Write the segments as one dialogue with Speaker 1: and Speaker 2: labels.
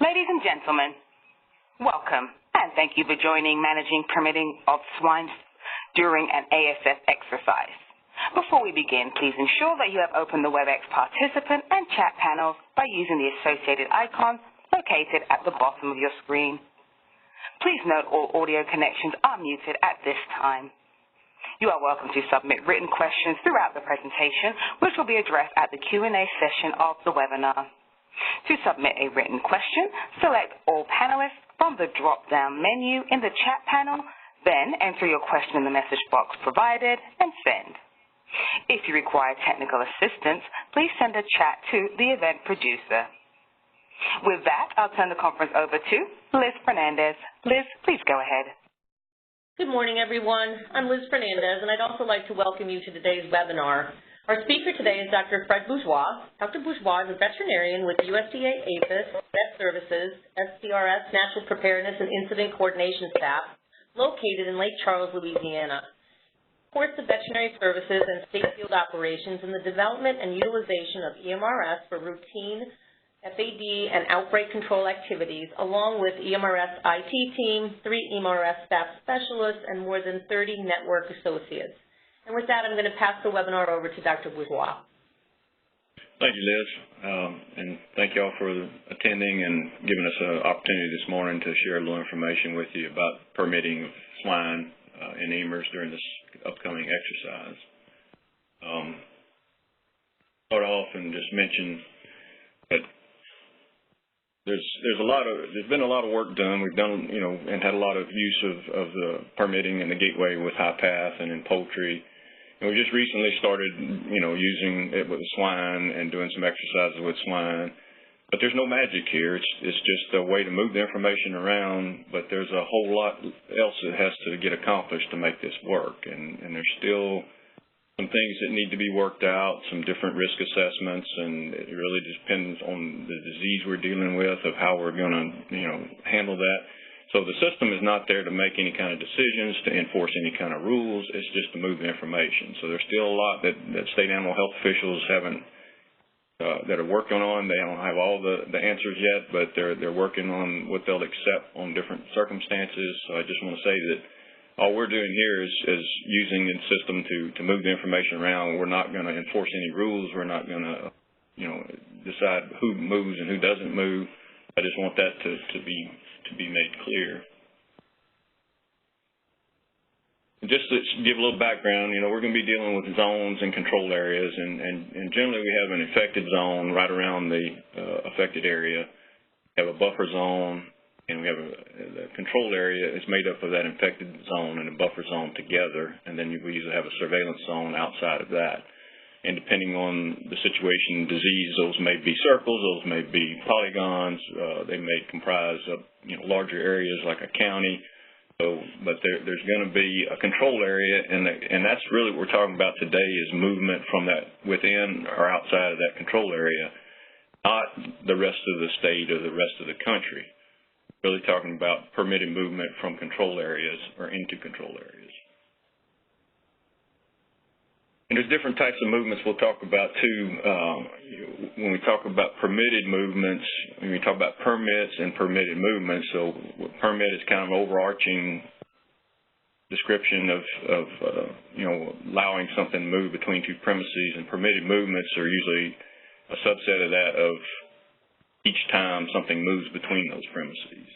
Speaker 1: Ladies and gentlemen, welcome, and thank you for joining Managing Permitting of Swine during an ASF exercise. Before we begin, please ensure that you have opened the WebEx participant and chat panels by using the associated icons located at the bottom of your screen. Please note all audio connections are muted at this time. You are welcome to submit written questions throughout the presentation, which will be addressed at the Q&A session of the webinar. To submit a written question, select All Panelists from the drop-down menu in the chat panel, then enter your question in the message box provided and send. If you require technical assistance, please send a chat to the event producer. With that, I'll turn the conference over to Liz Fernandez. Liz, please go ahead.
Speaker 2: Good morning, everyone. I'm Liz Fernandez, and I'd also like to welcome you to today's webinar. Our speaker today is Dr. Fred Bourgeois. Dr. Bourgeois is a veterinarian with USDA APHIS, Vet Services, SCRS Natural Preparedness and Incident Coordination Staff, located in Lake Charles, Louisiana. Supports the veterinary services and state field operations in the development and utilization of EMRS for routine FAD and outbreak control activities, along with EMRS IT team, 3 EMRS staff specialists, and more than 30 network associates. And with that, I'm going to pass the webinar over to Dr. Bourgeois.
Speaker 3: Thank you, Liz, and thank you all for attending and giving us an opportunity this morning to share a little information with you about permitting swine and EMRS during this upcoming exercise. Start off and just mention that there's been a lot of work done. We've done, and had a lot of use of the permitting and the gateway with high path and in poultry. And we just recently started, using it with swine and doing some exercises with swine. But there's no magic here. It's just a way to move the information around, but there's a whole lot else that has to get accomplished to make this work. And there's still some things that need to be worked out, some different risk assessments, and it really depends on the disease we're dealing with, of how we're going to, handle that. So the system is not there to make any kind of decisions, to enforce any kind of rules. It's just to move the information. So there's still a lot that state animal health officials haven't that are working on. They don't have all the answers yet, but they're working on what they'll accept on different circumstances. So I just want to say that all we're doing here is using the system to move the information around. We're not going to enforce any rules. We're not going to, decide who moves and who doesn't move. I just want that to be made clear. And just to give a little background, we're going to be dealing with zones and control areas, and generally we have an infected zone right around the affected area. We have a buffer zone, and we have the control area is made up of that infected zone and a buffer zone together, and then we usually have a surveillance zone outside of that. And depending on the situation, disease, those may be circles, those may be polygons, they may comprise of larger areas like a county. So, but there's going to be a control area, and that's really what we're talking about today, is movement from that within or outside of that control area, not the rest of the state or the rest of the country. Really talking about permitted movement from control areas or into control areas. And there's different types of movements we'll talk about too. When we talk about permitted movements, when we talk about permits and permitted movements, so permit is kind of an overarching description of allowing something to move between two premises, and permitted movements are usually a subset of that, of each time something moves between those premises.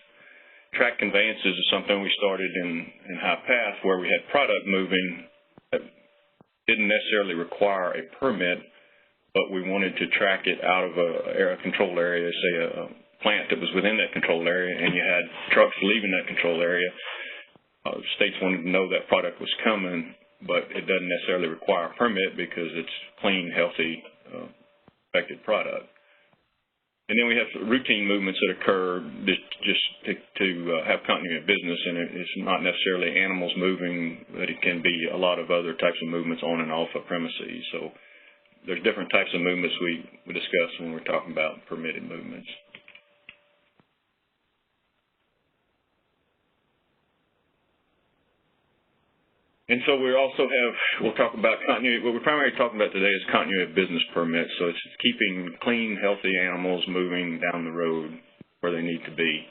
Speaker 3: Track conveyances is something we started in high path, where we had product moving that didn't necessarily require a permit, but we wanted to track it out of a control area, say a plant that was within that control area, and you had trucks leaving that control area. States wanted to know that product was coming, but it doesn't necessarily require a permit because it's clean, healthy, affected product. And then we have routine movements that occur just to have continuity of business, and it's not necessarily animals moving, but it can be a lot of other types of movements on and off of premises. So there's different types of movements we discuss when we're talking about permitted movements. And so we also have, we'll talk about continuity. What we're primarily talking about today is continuity of business permits. So it's keeping clean, healthy animals moving down the road where they need to be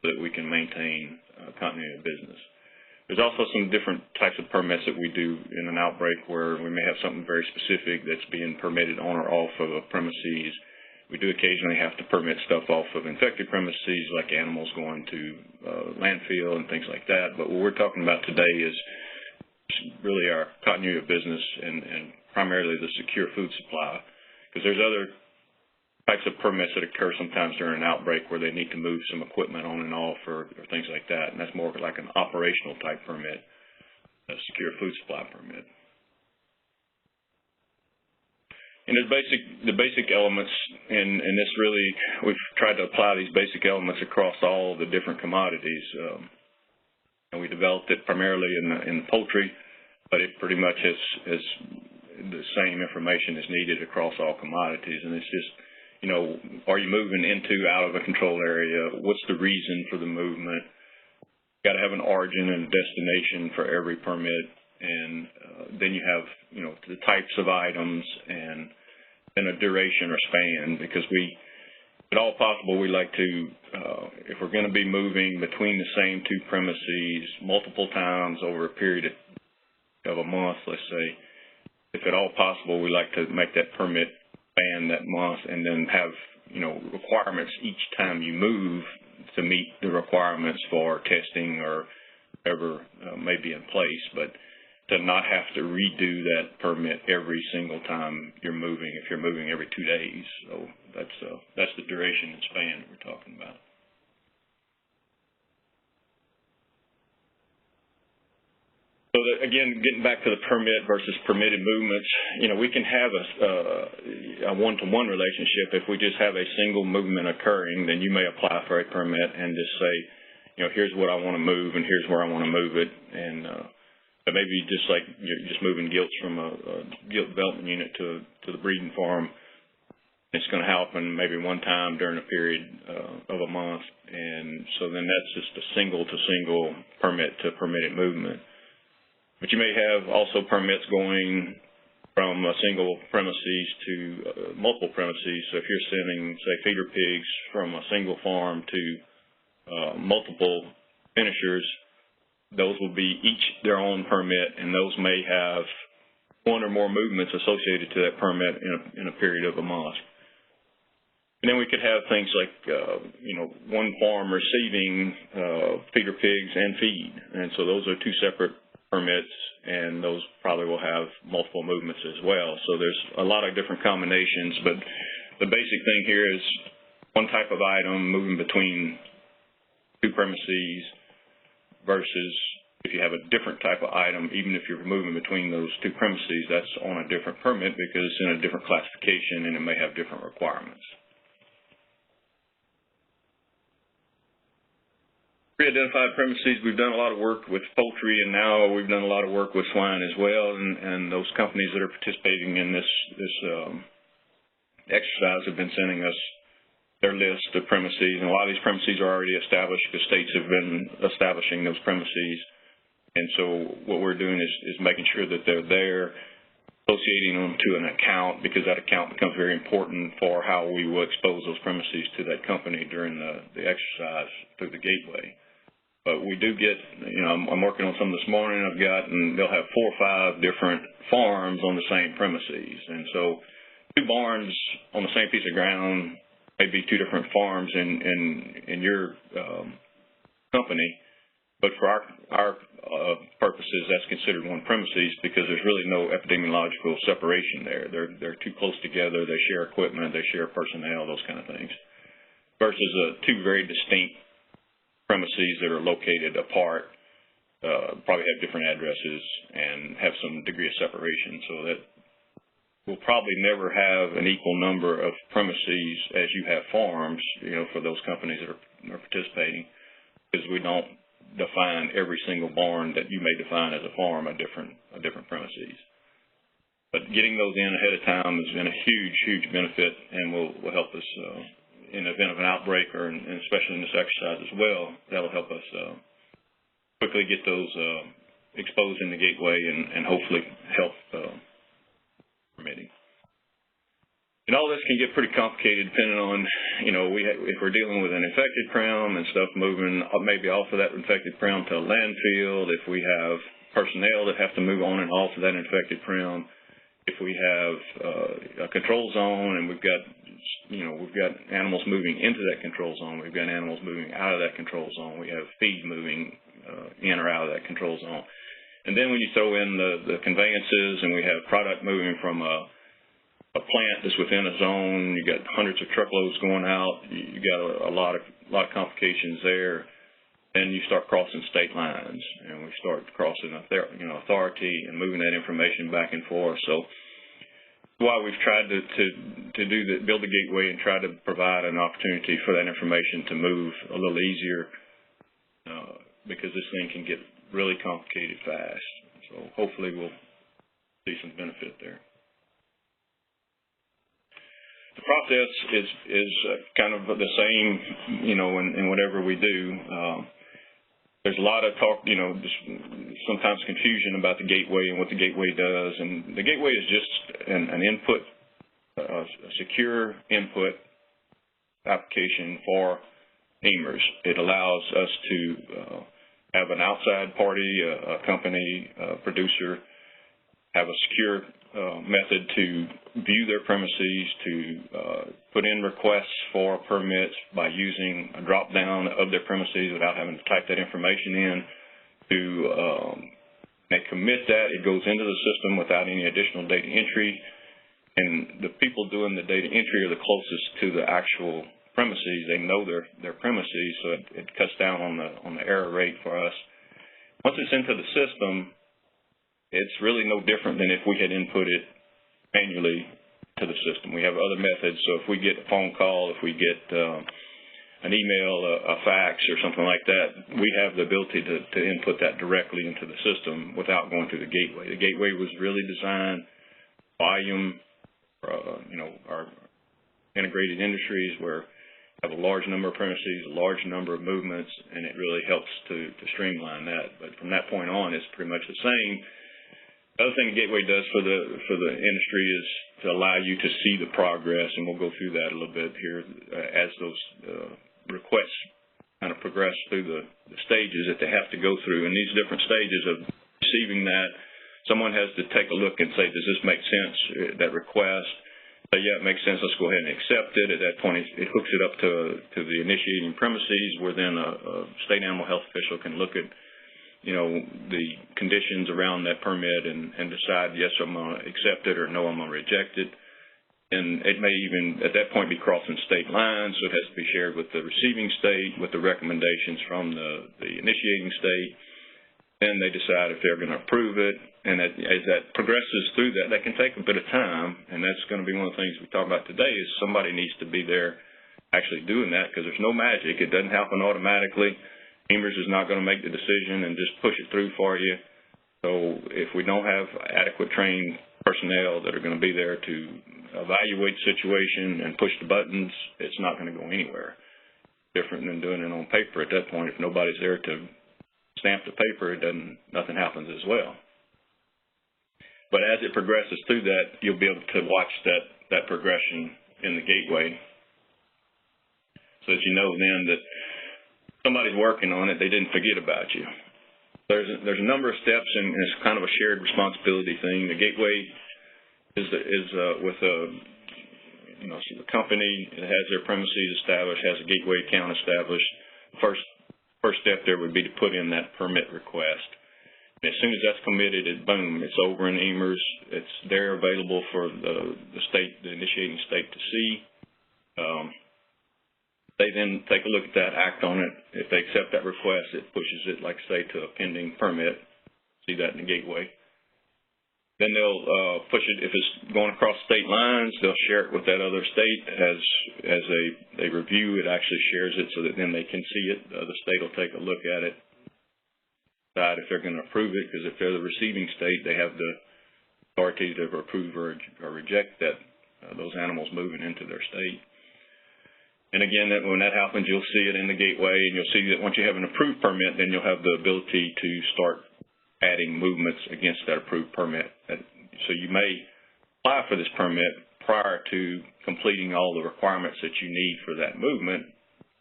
Speaker 3: so that we can maintain continuity of business. There's also some different types of permits that we do in an outbreak where we may have something very specific that's being permitted on or off of a premises. We do occasionally have to permit stuff off of infected premises, like animals going to landfill and things like that. But what we're talking about today is really our continuity of business and primarily the secure food supply, because there's other types of permits that occur sometimes during an outbreak where they need to move some equipment on and off or things like that, and that's more like an operational type permit, a secure food supply permit. And the basic elements, and this really, we've tried to apply these basic elements across all the different commodities, and we developed it primarily in the poultry, but it pretty much has the same information is needed across all commodities, and it's just, you know, are you moving into, out of a control area? What's the reason for the movement? Got to have an origin and a destination for every permit, and then you have, you know, the types of items and then a duration or span, because if at all possible, we like to, if we're going to be moving between the same two premises multiple times over a period of a month, let's say, if at all possible, we like to make that permit span that month and then have, you know, requirements each time you move to meet the requirements for testing or whatever may be in place, but to not have to redo that permit every single time you're moving, if you're moving every 2 days. So that's the duration and span that we're talking about. So that, again, getting back to the permit versus permitted movements, you know, we can have a one-to-one relationship. If we just have a single movement occurring, then you may apply for a permit and just say, you know, here's what I want to move and here's where I want to move it. And but maybe just like you're just moving gilts from a gilt development unit to the breeding farm. It's going to happen maybe one time during a period of a month. And so then that's just a single-to-single permit to permitted movement. But you may have also permits going from a single premises to multiple premises. So if you're sending, say, feeder pigs from a single farm to multiple finishers, those will be each their own permit, and those may have one or more movements associated to that permit in a period of a month. And then we could have things like, you know, one farm receiving feeder pigs and feed. And so those are two separate permits, and those probably will have multiple movements as well. So there's a lot of different combinations, but the basic thing here is one type of item moving between two premises versus if you have a different type of item, even if you're moving between those two premises, that's on a different permit because it's in a different classification and it may have different requirements. Pre-identified premises, we've done a lot of work with poultry, and now we've done a lot of work with swine as well, and those companies that are participating in this exercise have been sending us their list of premises, and a lot of these premises are already established because states have been establishing those premises. And so what we're doing is making sure that they're there, associating them to an account, because that account becomes very important for how we will expose those premises to that company during the exercise through the gateway. But we do get, you know, I'm working on some this morning. And they'll have 4 or 5 different farms on the same premises. And so 2 barns on the same piece of ground may be 2 different farms in your company. But for our purposes, that's considered one premises because there's really no epidemiological separation there. They're too close together. They share equipment. They share personnel, those kind of things. Versus 2 very distinct premises that are located apart, probably have different addresses and have some degree of separation. So that we'll probably never have an equal number of premises as you have farms, you know, for those companies that are participating, because we don't define every single barn that you may define as a farm a different premises. But getting those in ahead of time has been a huge, huge benefit, and will help us in the event of an outbreak, and especially in this exercise as well. That'll help us quickly get those exposed in the gateway and hopefully help permitting. And all this can get pretty complicated depending on, if we're dealing with an infected prim and stuff moving maybe off of that infected prim to a landfill, if we have personnel that have to move on and off of that infected prim, if we have a control zone and we've got animals moving into that control zone, we've got animals moving out of that control zone, we have feed moving in or out of that control zone. And then when you throw in the conveyances and we have product moving from a plant that's within a zone, you got hundreds of truckloads going out, you got a lot of complications there. Then you start crossing state lines, and we start crossing authority and moving that information back and forth. So why we've tried to build the gateway and try to provide an opportunity for that information to move a little easier, because this thing can get really complicated fast. So hopefully we'll see some benefit there. The process is kind of the same, in whatever we do. There's a lot of talk, just sometimes confusion about the gateway and what the gateway does. And the gateway is just an input, a secure input application for EMRS. It allows us to have an outside party, a company, a producer, have a secure method to view their premises, to put in requests for permits by using a drop-down of their premises without having to type that information in, to they commit that. It goes into the system without any additional data entry, and the people doing the data entry are the closest to the actual premises. They know their premises, so it cuts down on the error rate for us. Once it's into the system, it's really no different than if we had input it manually to the system. We have other methods, so if we get a phone call, if we get an email, a fax, or something like that, we have the ability to input that directly into the system without going through the gateway. The gateway was really designed volume, our integrated industries where we have a large number of premises, a large number of movements, and it really helps to streamline that. But from that point on, it's pretty much the same. The other thing the gateway does for the industry is to allow you to see the progress, and we'll go through that a little bit here as those requests kind of progress through the stages that they have to go through. And these different stages of receiving that, someone has to take a look and say, does this make sense, that request? Say, yeah, it makes sense, let's go ahead and accept it. At that point, it hooks it up to the initiating premises, where then a state animal health official can look at the conditions around that permit and decide, yes, I'm going to accept it, or no, I'm going to reject it. And it may even, at that point, be crossing state lines, so it has to be shared with the receiving state, with the recommendations from the initiating state. Then they decide if they're going to approve it. And as that progresses through that can take a bit of time, and that's going to be one of the things we talk about today, is somebody needs to be there actually doing that, because there's no magic. It doesn't happen automatically. EMRS is not going to make the decision and just push it through for you. So if we don't have adequate trained personnel that are going to be there to evaluate the situation and push the buttons, it's not going to go anywhere. Different than doing it on paper at that point. If nobody's there to stamp the paper, nothing happens as well. But as it progresses through that, you'll be able to watch that progression in the gateway. So as you know then that somebody's working on it, they didn't forget about you. There's a number of steps, and it's kind of a shared responsibility thing. The gateway is with the company that has their premises established, has a gateway account established. First step there would be to put in that permit request. And as soon as that's committed, boom, it's over in EMRS. It's there available for the initiating state to see. They then take a look at that, act on it. If they accept that request, it pushes it, like say, to a pending permit. See that in the gateway. Then they'll push it. If it's going across state lines, they'll share it with that other state. As they review, it actually shares it so that then they can see it. The other state will take a look at it, decide if they're going to approve it, because if they're the receiving state, they have the authority to approve or reject those animals moving into their state. And again, when that happens, you'll see it in the gateway, and you'll see that once you have an approved permit, then you'll have the ability to start adding movements against that approved permit. So you may apply for this permit, prior to completing all the requirements that you need for that movement,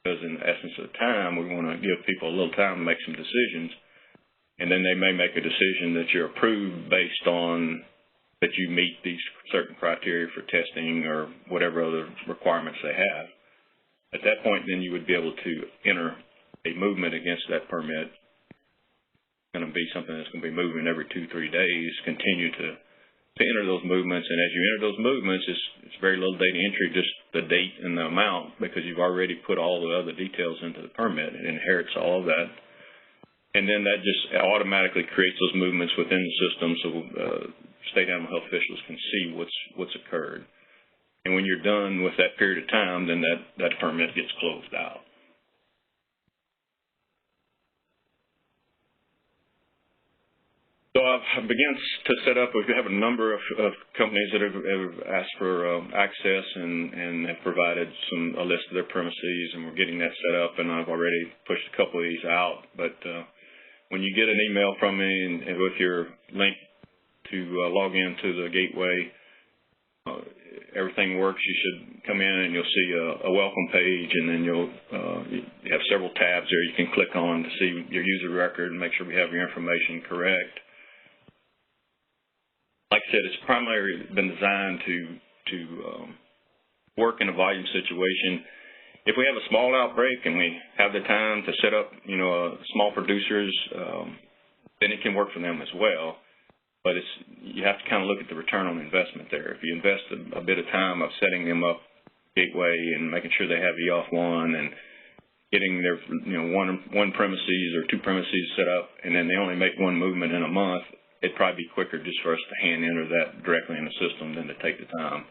Speaker 3: because in the essence of time, we want to give people a little time to make some decisions, and then they may make a decision that you're approved based on that you meet these certain criteria for testing or whatever other requirements they have. At that point, then you would be able to enter a movement against that permit. It's going to be something that's going to be moving every 2-3 days, continue to enter those movements. And as you enter those movements, it's very little data entry, just the date and the amount, because you've already put all the other details into the permit. It inherits all of that. And then that just automatically creates those movements within the system so state animal health officials can see what's occurred. And when you're done with that period of time, then that permit gets closed out. So I've begun to set up, we have a number of companies that have asked for access and have provided a list of their premises, and we're getting that set up, and I've already pushed a couple of these out. But when you get an email from me and with your link to log into the gateway, everything works. You should come in and you'll see a welcome page, and then you have several tabs there you can click on to see your user record and make sure we have your information correct. Like I said, it's primarily been designed to work in a volume situation. If we have a small outbreak and we have the time to set up, small producers, then it can work for them as well. But you have to kind of look at the return on investment there. If you invest a bit of time of setting them up gateway and making sure they have EOF1 and getting their one premises or 2 premises set up, and then they only make one movement in a month, it'd probably be quicker just for us to hand enter that directly in the system than to take the time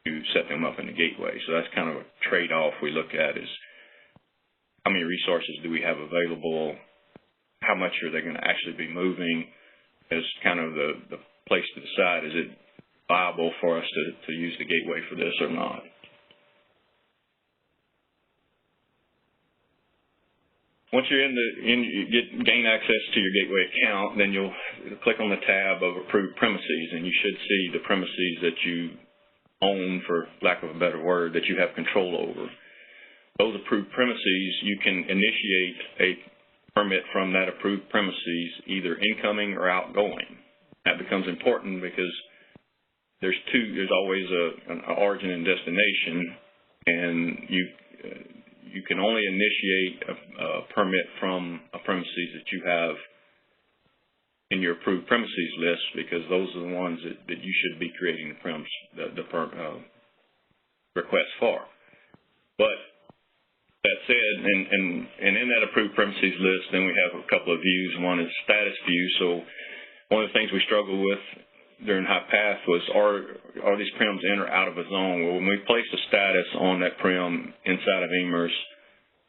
Speaker 3: to set them up in the gateway. So that's kind of a trade-off we look at, is how many resources do we have available, how much are they going to actually be moving, as kind of the place to decide, is it viable for us to use the gateway for this or not. Once you're you gain access to your gateway account, then you'll click on the tab of approved premises, and you should see the premises that you own, for lack of a better word, that you have control over. Those approved premises, you can initiate a permit from that approved premises, either incoming or outgoing. That becomes important because there's always an origin and destination, and you can only initiate a permit from a premises that you have in your approved premises list, because those are the ones that you should be creating the request for. But that said, and in that approved premises list, then we have a couple of views. One is status view. So one of the things we struggled with during high path was, are these prims in or out of a zone? Well, when we place a status on that prim inside of EMRS,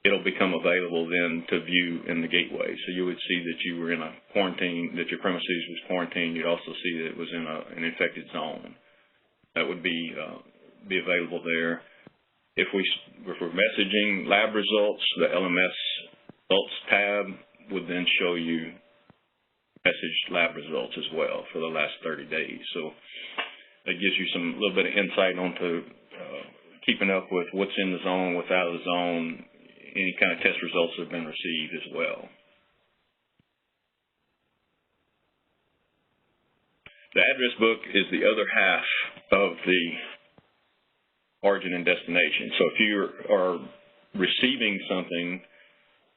Speaker 3: it'll become available then to view in the gateway. So you would see that you were in a quarantine, that your premises was quarantined. You'd also see that it was in an infected zone. That would be available there. If we're messaging lab results, the LMS results tab would then show you messaged lab results as well for the last 30 days. So that gives you a little bit of insight onto keeping up with what's in the zone, what's out of the zone, any kind of test results that have been received as well. The address book is the other half of the origin and destination. So if you are receiving something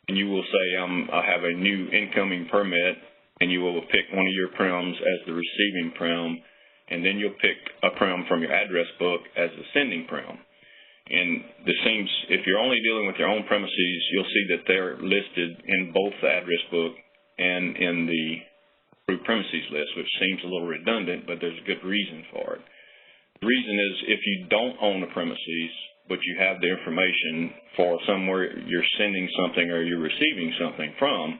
Speaker 3: and you will say, I have a new incoming permit, and you will pick one of your prims as the receiving prim, and then you'll pick a prim from your address book as the sending prim. And if you're only dealing with your own premises, you'll see that they're listed in both the address book and in the approved premises list, which seems a little redundant, but there's a good reason for it. The reason is, if you don't own the premises, but you have the information for somewhere you're sending something or you're receiving something from,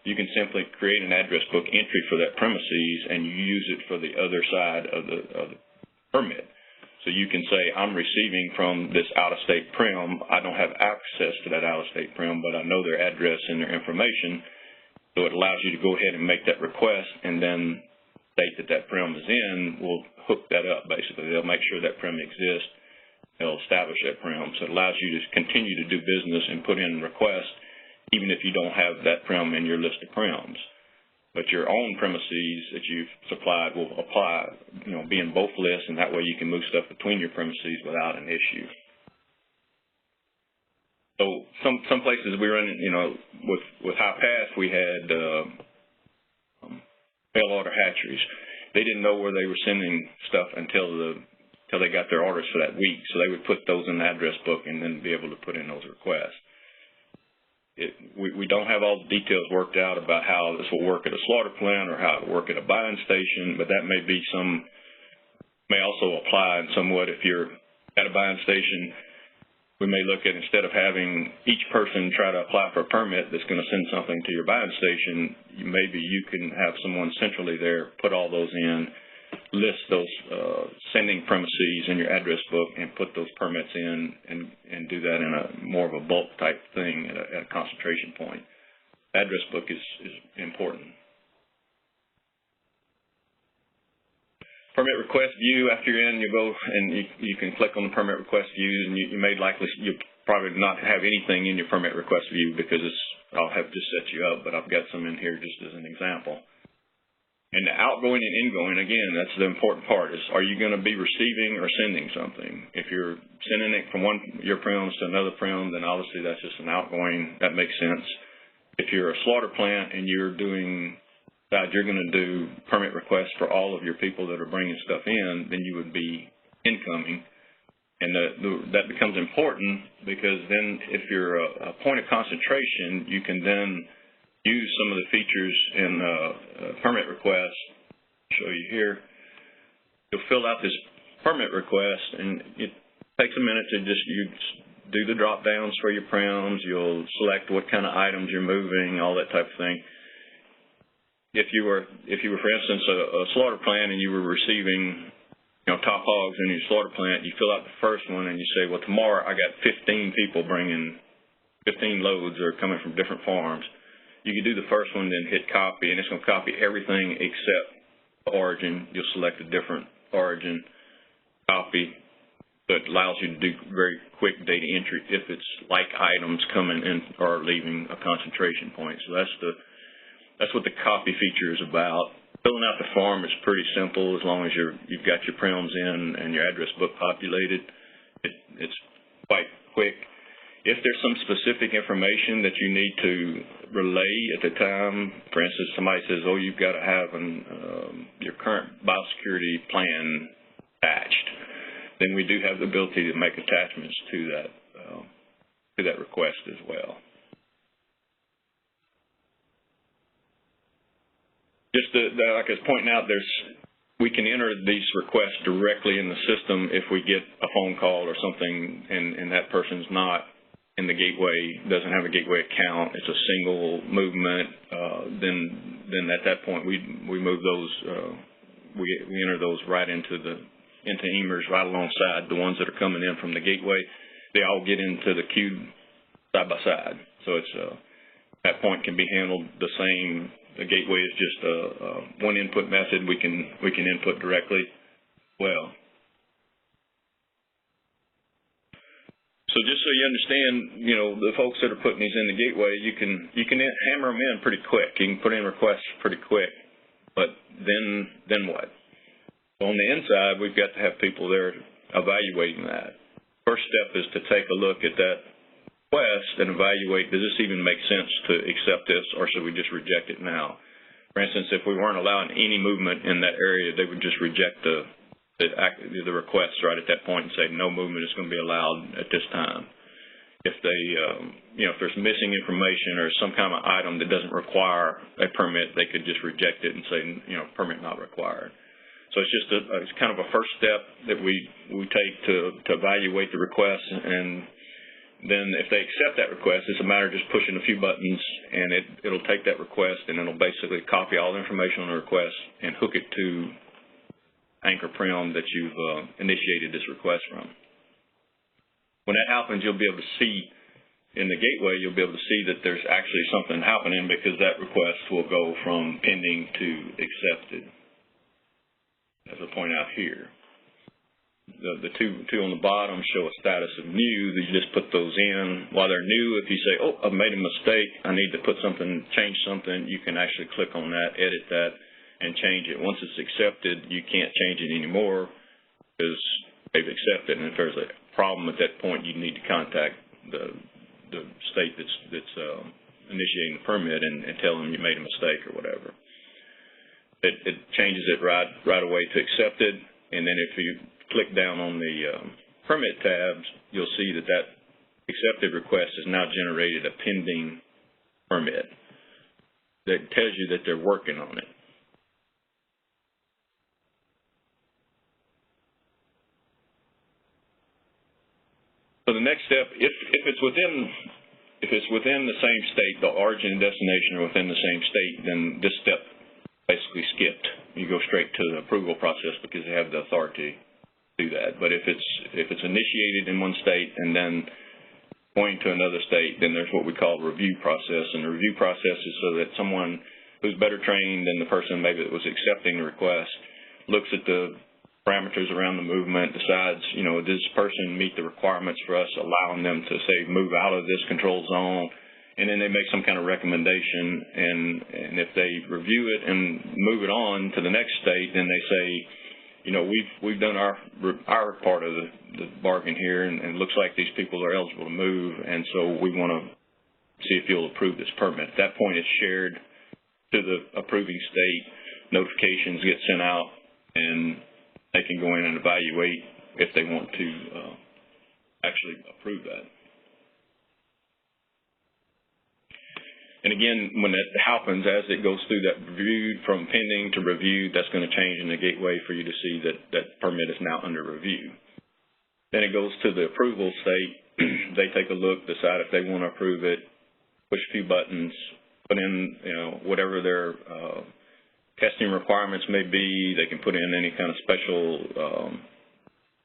Speaker 3: you can simply create an address book entry for that premises, and you use it for the other side of the permit. So you can say, I'm receiving from this out-of-state prim. I don't have access to that out-of-state prim, but I know their address and their information. So it allows you to go ahead and make that request, and then state that that prim is in will hook that up, basically. They'll make sure that prim exists. They'll establish that prim. So it allows you to continue to do business and put in requests even if you don't have that prim in your list of prims. But your own premises that you've supplied will apply, be in both lists, and that way you can move stuff between your premises without an issue. So some places we run, with High Pass, we had mail order hatcheries. They didn't know where they were sending stuff until they got their orders for that week. So they would put those in the address book and then be able to put in those requests. We don't have all the details worked out about how this will work at a slaughter plant or how it will work at a buying station, but that may also apply in somewhat if you're at a buying station. We may look at, instead of having each person try to apply for a permit that's going to send something to your buying station, maybe you can have someone centrally there put all those in, list those sending premises in your address book, and put those permits in and do that in a more of a bulk type thing at a concentration point. Address book is important. Permit request view, after you're in, you go and you can click on the permit request view, and you'll probably not have anything in your permit request view because I'll have just set you up, but I've got some in here just as an example. And the outgoing and ingoing, again, that's the important part, is are you going to be receiving or sending something? If you're sending it from your prims to another prim, then obviously that's just an outgoing. That makes sense. If you're a slaughter plant and you're going to do permit requests for all of your people that are bringing stuff in, then you would be incoming. And that becomes important because then if you're a point of concentration, you can then use some of the features in permit requests. I'll show you here. You'll fill out this permit request, and it takes a minute to you do the drop downs for your prims. You'll select what kind of items you're moving, all that type of thing. If you were, for instance, a slaughter plant and you were receiving, top hogs in your slaughter plant, you fill out the first one and you say, well, tomorrow I got 15 people bringing 15 loads or coming from different farms. You can do the first one, then hit copy, and it's going to copy everything except the origin. You'll select a different origin, copy. So it allows you to do very quick data entry if it's like items coming in or leaving a concentration point. So that's what the copy feature is about. Filling out the form is pretty simple as long as you've got your prims in and your address book populated. It's quite quick. If there's some specific information that you need to relay at the time, for instance, somebody says, oh, you've got to have your current biosecurity plan attached, then we do have the ability to make attachments to that request as well. Just like I was pointing out, we can enter these requests directly in the system if we get a phone call or something and that person's not in the gateway, doesn't have a gateway account, it's a single movement, then at that point we move those, we enter those right into EMRS right alongside the ones that are coming in from the gateway. They all get into the queue side by side. So that point can be handled the same. The gateway is just a one input method we can input directly. Well. So just so you understand, the folks that are putting these in the gateway, you can hammer them in pretty quick. You can put in requests pretty quick, but then what? On the inside, we've got to have people there evaluating that. First step is to take a look at that request and evaluate, does this even make sense to accept this, or should we just reject it now? For instance, if we weren't allowing any movement in that area, they would just reject the request right at that point and say no movement is going to be allowed at this time. If they, if there's missing information or some kind of item that doesn't require a permit, they could just reject it and say, permit not required. So it's just it's kind of a first step that we take to evaluate the request, and then if they accept that request, it's a matter of just pushing a few buttons, and it'll take that request and it'll basically copy all the information on the request and hook it to anchor prim that you've initiated this request from. When that happens, you'll be able to see in the gateway, you'll be able to see that there's actually something happening because that request will go from pending to accepted. as I point out here. The two on the bottom show a status of new. You just put those in. While they're new, if you say, oh, I've made a mistake, I need to put something, change something, you can actually click on that, edit that, and change it. Once it's accepted, you can't change it anymore because they've accepted. And if there's a problem at that point, you need to contact the state that's initiating the permit and tell them you made a mistake or whatever. It changes it right away to accepted, and then if you click down on the permit tabs, you'll see that accepted request has now generated a pending permit that tells you that they're working on it. So the next step, if it's within the same state, the origin and destination are within the same state, then this step basically skipped. You go straight to the approval process because they have the authority to do that. But if it's initiated in one state and then going to another state, then there's what we call a review process. And the review process is so that someone who's better trained than the person maybe that was accepting the request looks at the parameters around the movement, decides, does this person meet the requirements for us, allowing them to, say, move out of this control zone, and then they make some kind of recommendation, and if they review it and move it on to the next state, then they say, we've done our part of the bargain here, and it looks like these people are eligible to move, and so we want to see if you'll approve this permit. At that point, it's shared to the approving state, notifications get sent out, and they can go in and evaluate if they want to actually approve that. And again, when that happens, as it goes through that review, from pending to review, that's going to change in the gateway for you to see that permit is now under review. Then it goes to the approval state. They take a look, decide if they want to approve it, push a few buttons, put in whatever their testing requirements may be. They can put in any kind of special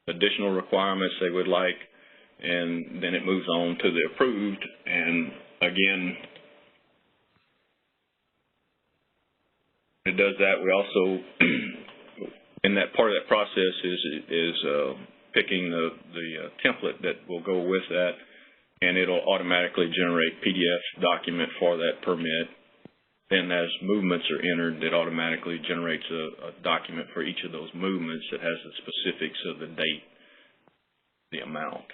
Speaker 3: additional requirements they would like, and then it moves on to the approved. And again, it does that. We also, in that part of that process is picking the template that will go with that, and it'll automatically generate PDF document for that permit. Then as movements are entered, it automatically generates a document for each of those movements that has the specifics of the date, the amount.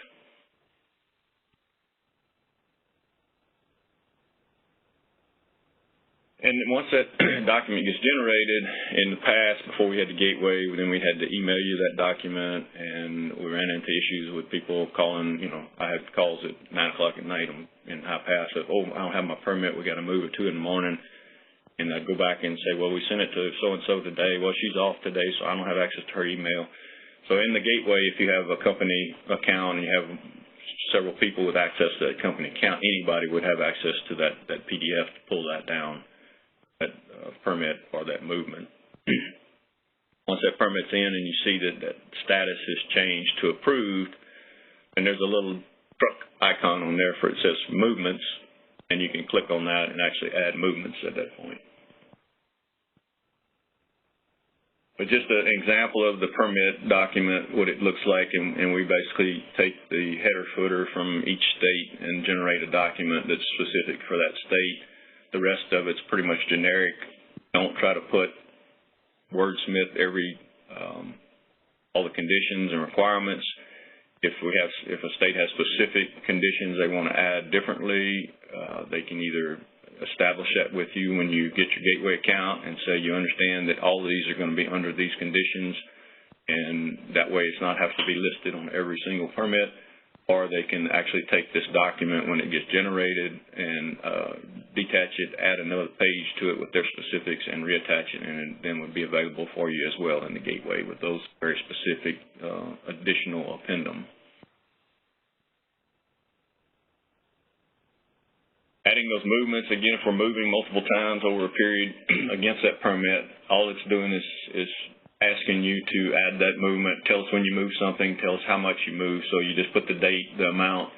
Speaker 3: And once that document gets generated, in the past, before we had the gateway, then we had to email you that document, and we ran into issues with people calling, I had calls at 9 o'clock at night in high pass of, oh, I don't have my permit, we got to move at 2 in the morning. And I'd go back and say, well, we sent it to so-and-so today. Well, she's off today, so I don't have access to her email. So in the gateway, if you have a company account and you have several people with access to that company account, anybody would have access to that PDF to pull that down, that permit or that movement. Once that permit's in and you see that status has changed to approved, and there's a little truck icon on there for it says movements, and you can click on that and actually add movements at that point. But just an example of the permit document, what it looks like, and we basically take the header footer from each state and generate a document that's specific for that state. The rest of it's pretty much generic. Don't try to put wordsmith all the conditions and requirements. If a state has specific conditions they want to add differently, they can either establish that with you when you get your gateway account and say you understand that all of these are going to be under these conditions, and that way it's not have to be listed on every single permit, or they can actually take this document when it gets generated and detach it, add another page to it with their specifics and reattach it, and it then would be available for you as well in the gateway with those very specific additional appendum. Adding those movements, again, if we're moving multiple times over a period against that permit, all it's doing is asking you to add that movement. Tell us when you move something, tell us how much you move. So you just put the date, the amount,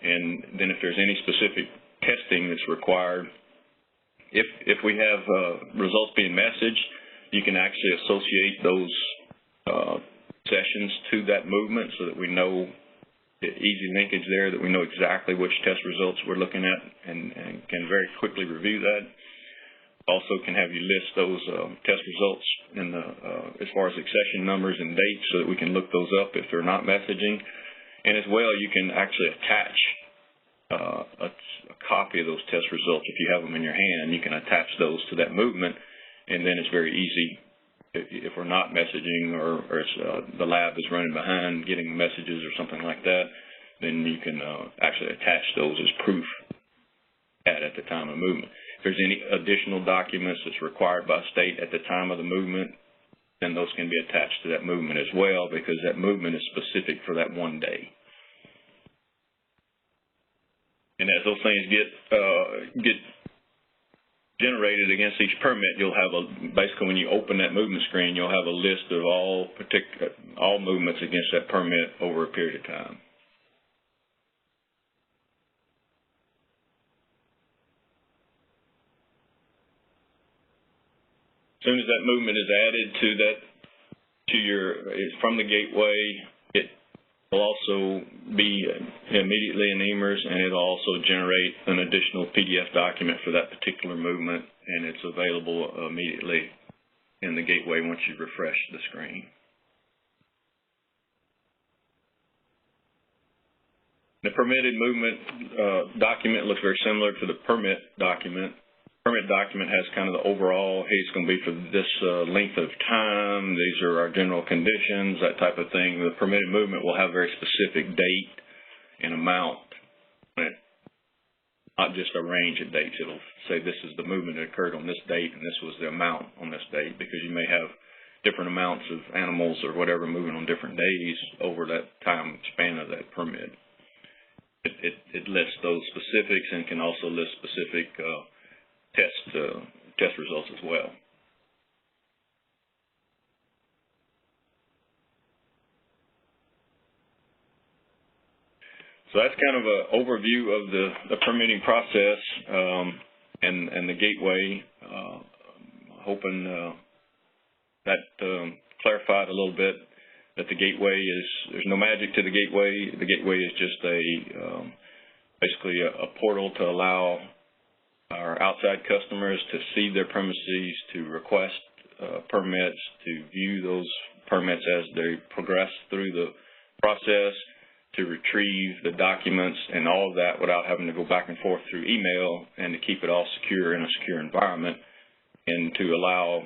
Speaker 3: and then if there's any specific testing that's required, if we have results being messaged, you can actually associate those sessions to that movement so that we know the easy linkage there, that we know exactly which test results we're looking at and can very quickly review that. Also can have you list those test results in the, as far as accession numbers and dates so that we can look those up if they're not messaging. And as well, you can actually attach a copy of those test results. If you have them in your hand, you can attach those to that movement, and then it's very easy. If we're not messaging or it's, the lab is running behind getting messages or something like that, then you can actually attach those as proof at the time of movement. If there's any additional documents that's required by state at the time of the movement, then those can be attached to that movement as well, because that movement is specific for that one day. And as those things get generated against each permit, you'll have basically when you open that movement screen, you'll have a list of all movements against that permit over a period of time. As soon as that movement is added from the gateway, it will also be immediately in EMRS, and it'll also generate an additional PDF document for that particular movement, and it's available immediately in the gateway once you refresh the screen. The permitted movement document looks very similar to the permit document. Permit document has kind of the overall, hey, it's going to be for this length of time, these are our general conditions, that type of thing. The permitted movement will have a very specific date and amount, not just a range of dates. It'll say this is the movement that occurred on this date and this was the amount on this date, because you may have different amounts of animals or whatever moving on different days over that time span of that permit. It lists those specifics and can also list specific test results as well. So that's kind of an overview of the permitting process and the gateway. Hoping that clarified a little bit that the gateway there's no magic to the gateway. The gateway is just basically a portal to allow our outside customers to see their premises, to request permits, to view those permits as they progress through the process, to retrieve the documents and all of that without having to go back and forth through email, and to keep it all secure in a secure environment, and to allow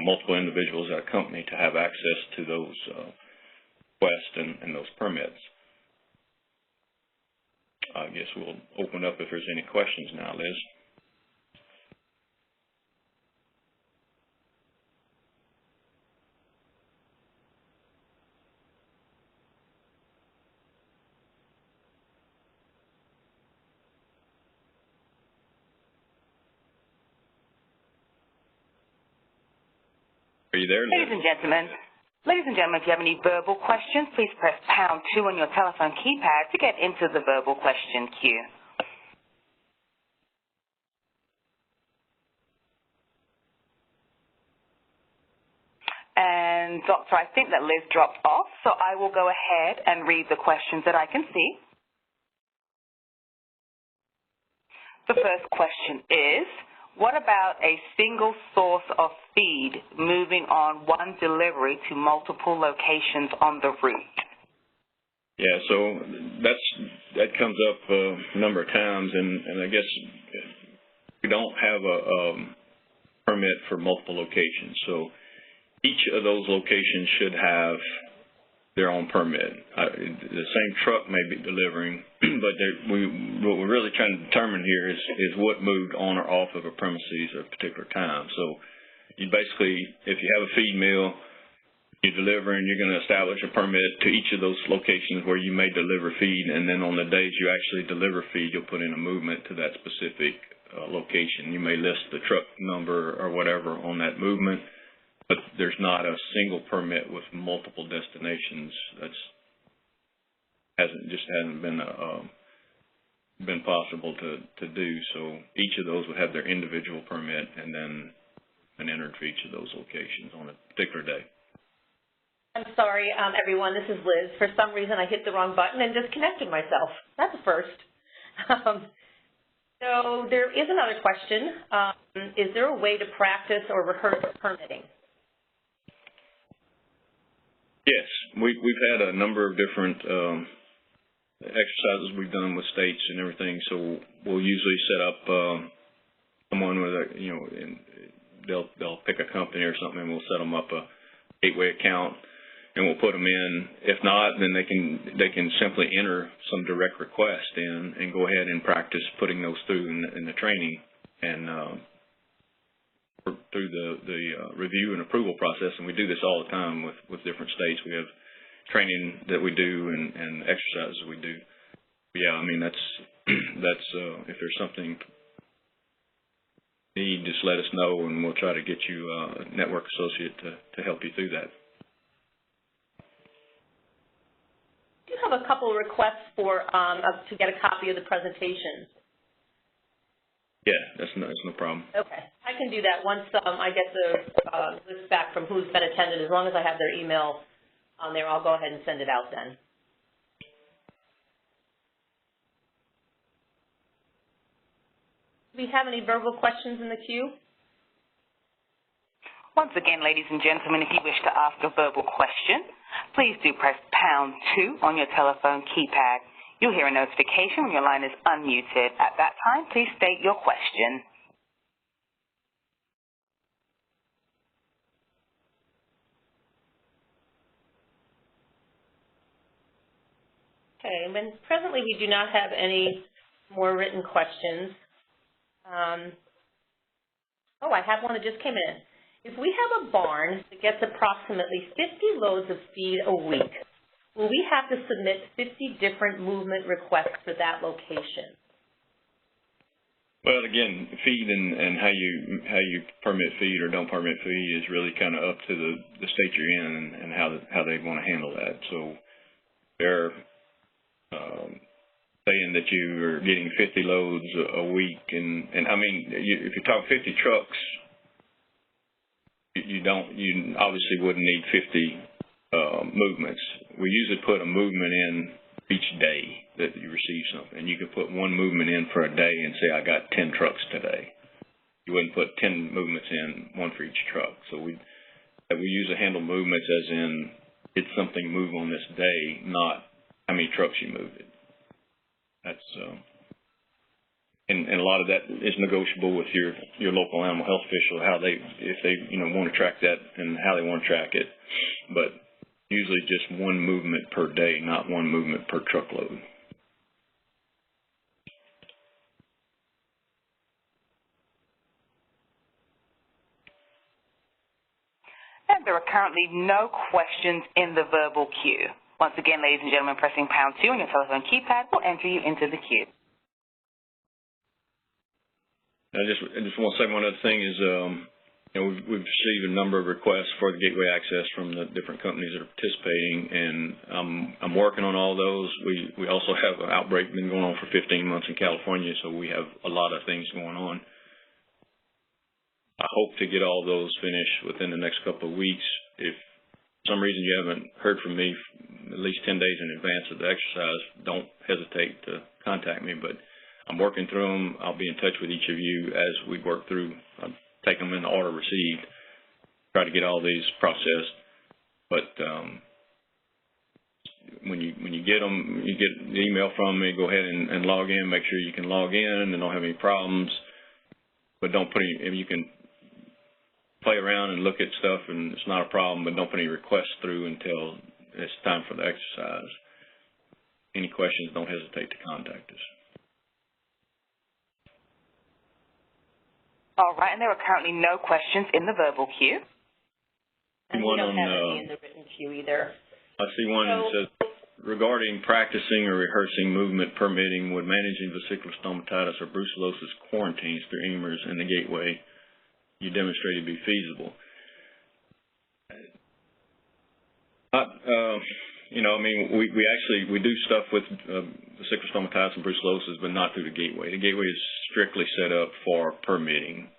Speaker 3: multiple individuals at a company to have access to those requests and those permits. I guess we'll open up if there's any questions now, Liz. Are you there, Liz?
Speaker 1: Ladies and gentlemen, if you have any verbal questions, please press #2 on your telephone keypad to get into the verbal question queue. And, Doctor, I think that Liz dropped off, so I will go ahead and read the questions that I can see. The first question is, what about a single source of feed moving on one delivery to multiple locations on the route?
Speaker 3: Yeah, so that comes up a number of times, and I guess we don't have a permit for multiple locations. So each of those locations should have their own permit. The same truck may be delivering, but what we're really trying to determine here is what moved on or off of a premises at a particular time. So you basically, if you have a feed mill, you deliver, and you're going to establish a permit to each of those locations where you may deliver feed, and then on the days you actually deliver feed, you'll put in a movement to that specific location. You may list the truck number or whatever on that movement, but there's not a single permit with multiple destinations. Hasn't been possible to do. So each of those would have their individual permit and then an entered for each of those locations on a particular day.
Speaker 2: I'm sorry, everyone. This is Liz. For some reason, I hit the wrong button and disconnected myself. That's a first. So there is another question. Is there a way to practice or rehearse permitting?
Speaker 3: Yes, we've had a number of different exercises we've done with states and everything. So we'll usually set up someone with a, and they'll pick a company or something, and we'll set them up a gateway account, and we'll put them in. If not, then they can simply enter some direct request and go ahead and practice putting those through in the training and through the review and approval process. And we do this all the time with different states. We have training that we do and exercises we do. But yeah, I mean that's if there's something you need, just let us know, and we'll try to get you a network associate to help you through that.
Speaker 2: Do you have a couple of requests for to get a copy of the presentation?
Speaker 3: Yeah, that's no problem.
Speaker 2: Okay, I can do that once I get the list back from who's been attended. As long as I have their email on there, I'll go ahead and send it out then. Do we have any verbal questions in the queue?
Speaker 1: Once again, ladies and gentlemen, if you wish to ask a verbal question, please do press #2 on your telephone keypad. You'll hear a notification when your line is unmuted. At that time, please state your question.
Speaker 2: Okay, and presently we do not have any more written questions. Oh, I have one that just came in. If we have a barn that gets approximately 50 loads of feed a week, will we have to submit 50 different movement requests for that location?
Speaker 3: Well, again, feed and how you permit feed or don't permit feed is really kind of up to the state you're in and how they want to handle that. So they're saying that you are getting 50 loads a week, and I mean, if you talk 50 trucks, you obviously wouldn't need 50 movements. We usually put a movement in each day that you receive something. And you could put one movement in for a day and say, I got 10 trucks today. You wouldn't put 10 movements in, one for each truck. So we usually handle movements as in, did something move on this day, not how many trucks you moved it. That's and a lot of that is negotiable with your local animal health official, if they want to track that and how they want to track it. But usually just one movement per day, not one movement per truckload.
Speaker 1: And there are currently no questions in the verbal queue. Once again, ladies and gentlemen, pressing #2 on your telephone keypad will enter you into the queue.
Speaker 3: I just want to say one other thing is, we've received a number of requests for the gateway access from the different companies that are participating, and I'm working on all those. We also have an outbreak been going on for 15 months in California, so we have a lot of things going on. I hope to get all those finished within the next couple of weeks. If for some reason you haven't heard from me at least 10 days in advance of the exercise, don't hesitate to contact me, but I'm working through them. I'll be in touch with each of you as we work through. I'll take them in the order received, try to get all these processed. But when you get them, you get the email from me, go ahead and log in, make sure you can log in and don't have any problems. But don't put any, you can play around and look at stuff and it's not a problem, but don't put any requests through until it's time for the exercise. Any questions, don't hesitate to contact us.
Speaker 1: All right, and there are currently no questions in the verbal queue.
Speaker 2: And we don't have any in the written queue either.
Speaker 3: I see one that says, regarding practicing or rehearsing movement permitting, would managing vesicular stomatitis or brucellosis quarantines through EMRS and the gateway you demonstrated be feasible? I mean, we do stuff with vesicular stomatitis and brucellosis, but not through the gateway. The gateway is strictly set up for permitting.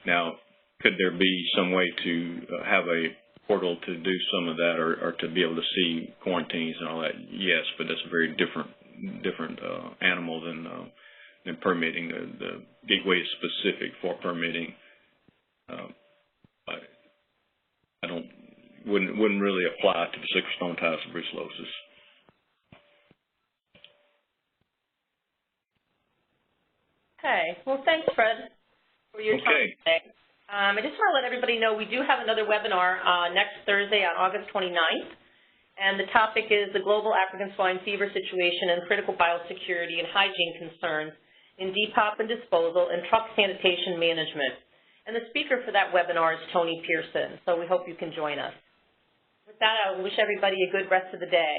Speaker 3: Now, could there be some way to have a portal to do some of that, or to be able to see quarantines and all that, yes, but that's a very different animal than permitting. The gateway is specific for permitting. Wouldn't really apply to the sickle stone typhus and brucellosis.
Speaker 2: Okay. Well, thanks, Fred, for your time today. I just want to let everybody know we do have another webinar next Thursday on August 29th, and the topic is the global African swine fever situation and critical biosecurity and hygiene concerns in depop and disposal and truck sanitation management. And the speaker for that webinar is Tony Pearson, so we hope you can join us. With that, I wish everybody a good rest of the day.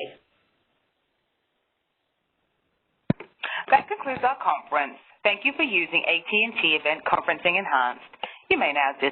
Speaker 1: That concludes our conference. Thank you for using AT&T Event Conferencing Enhanced. You may now disconnect.